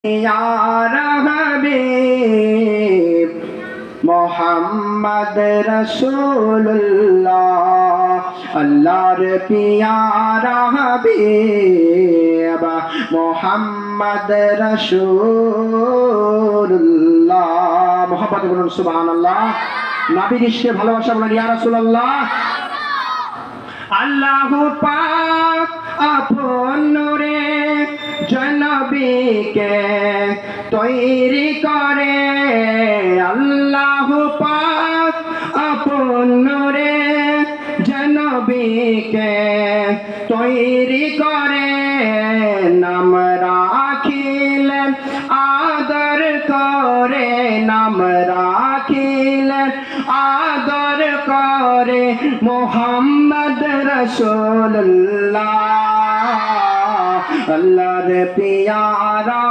यार हबीब मोहम्मद रसूलुल्लाह अल्लाहर प्यारा हबीब मोहम्मद रसूलुल्लाह मोहब्बत बोलুন সুবহানাল্লাহ নবীর ইশকে ভালোবাসা বলেন ইয়া রাসূলুল্লাহ আল্লাহু পাক আপন নূরে জনবীকে তৈরি করে আল্লাহু পাক আপন নূরে জনবীকে তৈরি করে নাম রাখিলেন আদর করে নাম রাখিলেন আদর করে মোহাম্মদ রাসূলুল্লাহ अल्लाह रे प्यारा